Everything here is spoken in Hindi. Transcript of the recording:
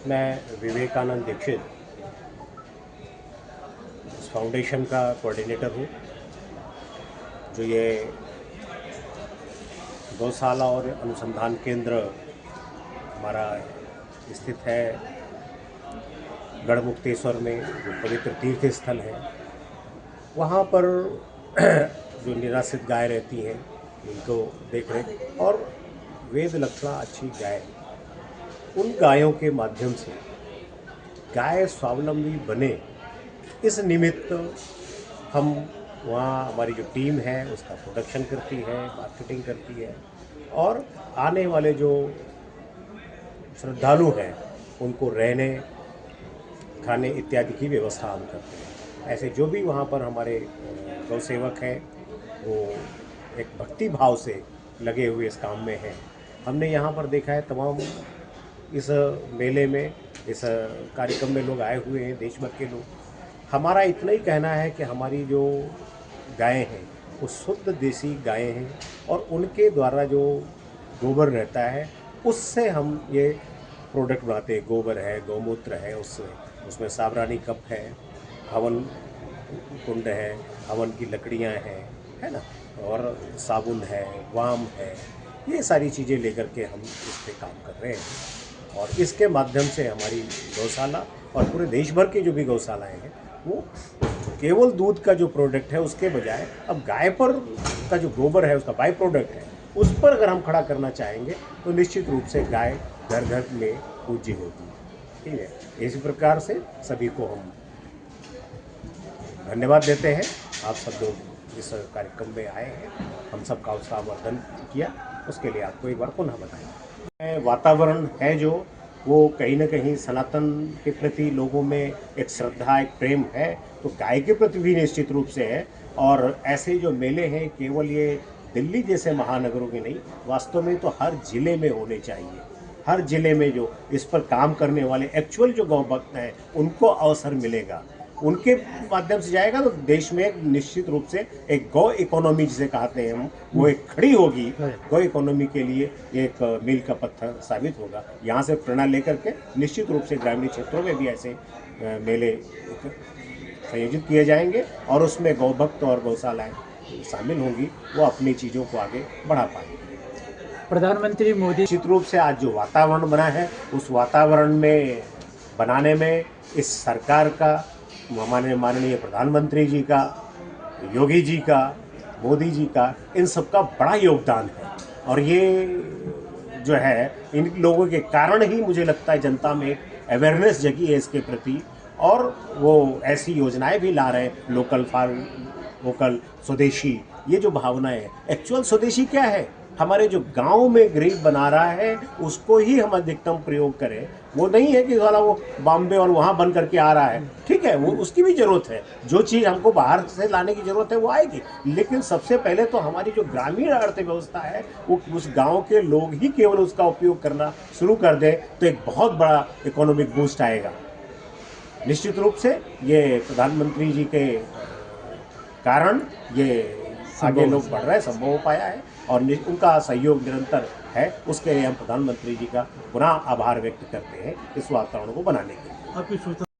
मैं विवेकानंद दीक्षित इस फाउंडेशन का कोऑर्डिनेटर हूँ, जो ये गौशाला और अनुसंधान केंद्र हमारा स्थित है गढ़मुक्तेश्वर में, जो पवित्र तीर्थ स्थल है। वहाँ पर जो निराश्रित गाय रहती हैं उनको देख रेख और वेद लक्षणा अच्छी गाय, उन गायों के माध्यम से गाय स्वावलंबी बने, इस निमित्त हम वहाँ हमारी जो टीम है उसका प्रोडक्शन करती है, मार्केटिंग करती है और आने वाले जो श्रद्धालु हैं उनको रहने खाने इत्यादि की व्यवस्था हम करते हैं। ऐसे जो भी वहाँ पर हमारे गौ सेवक हैं वो एक भक्ति भाव से लगे हुए इस काम में हैं। हमने यहाँ पर देखा है तमाम इस मेले में, इस कार्यक्रम में लोग आए हुए हैं, देश भर के लोग। हमारा इतना ही कहना है कि हमारी जो गायें हैं वो शुद्ध देसी गायें हैं और उनके द्वारा जो गोबर रहता है उससे हम ये प्रोडक्ट बनाते हैं। गोबर है, गौमूत्र है, उसमें साबरानी कप है, हवन कुंड है, हवन की लकड़ियाँ हैं, है ना, और साबुन है, वाम है, ये सारी चीज़ें लेकर के हम इस पे काम कर रहे हैं। और इसके माध्यम से हमारी गौशाला और पूरे देश भर की जो भी गौशालाएँ हैं वो केवल दूध का जो प्रोडक्ट है उसके बजाय अब गाय पर का जो गोबर है उसका बाई प्रोडक्ट है, उस पर अगर हम खड़ा करना चाहेंगे तो निश्चित रूप से गाय घर घर में पूज्य होगी। ठीक है, इसी प्रकार से सभी को हम धन्यवाद देते हैं। आप सब लोग इस कार्यक्रम में आए हैं, हम सबका उत्साहवर्धन किया, उसके लिए आपको एक बार पुनः बताएं। वातावरण है जो वो कहीं ना कहीं सनातन के प्रति लोगों में एक श्रद्धा, एक प्रेम है, तो गाय के प्रति भी निश्चित रूप से है। और ऐसे जो मेले हैं केवल ये दिल्ली जैसे महानगरों के नहीं, वास्तव में तो हर जिले में होने चाहिए। हर जिले में जो इस पर काम करने वाले एक्चुअल जो गौ भक्त हैं उनको अवसर मिलेगा, उनके माध्यम से जाएगा तो देश में एक निश्चित रूप से एक गौ इकोनॉमी जिसे कहते हैं हम, वो एक खड़ी होगी। गौ इकोनॉमी के लिए एक मील का पत्थर साबित होगा। यहाँ से प्रेरणा लेकर के निश्चित रूप से ग्रामीण क्षेत्रों में भी ऐसे मेले संयोजित किए जाएंगे और उसमें गौ भक्त और गौशालाएँ शामिल होंगी, वो अपनी चीज़ों को आगे बढ़ा पाएंगे। प्रधानमंत्री मोदी निश्चित रूप से आज जो वातावरण बना है उस वातावरण में बनाने में इस सरकार का, हमारे माननीय प्रधानमंत्री जी का, योगी जी का, मोदी जी का, इन सबका बड़ा योगदान है। और ये जो है इन लोगों के कारण ही मुझे लगता है जनता में अवेयरनेस जगी है इसके प्रति, और वो ऐसी योजनाएं भी ला रहे हैं, लोकल फॉर वोकल, स्वदेशी, ये जो भावनाएं है। एक्चुअल स्वदेशी क्या है? हमारे जो गांव में गरीब बना रहा है उसको ही हम अधिकतम प्रयोग करें। वो नहीं है कि वाला वो बॉम्बे और वहाँ बन करके आ रहा है, ठीक है, वो उसकी भी ज़रूरत है। जो चीज़ हमको बाहर से लाने की ज़रूरत है वो आएगी, लेकिन सबसे पहले तो हमारी जो ग्रामीण अर्थव्यवस्था है वो उस गांव के लोग ही केवल उसका उपयोग करना शुरू कर दें तो एक बहुत बड़ा इकोनॉमिक बूस्ट आएगा। निश्चित रूप से ये प्रधानमंत्री जी के कारण ये आगे लोग बढ़ रहे हैं, संभव हो पाया है और उनका सहयोग निरंतर है। उसके लिए हम प्रधानमंत्री जी का पुनः आभार व्यक्त करते हैं इस वातावरण को बनाने के लिए।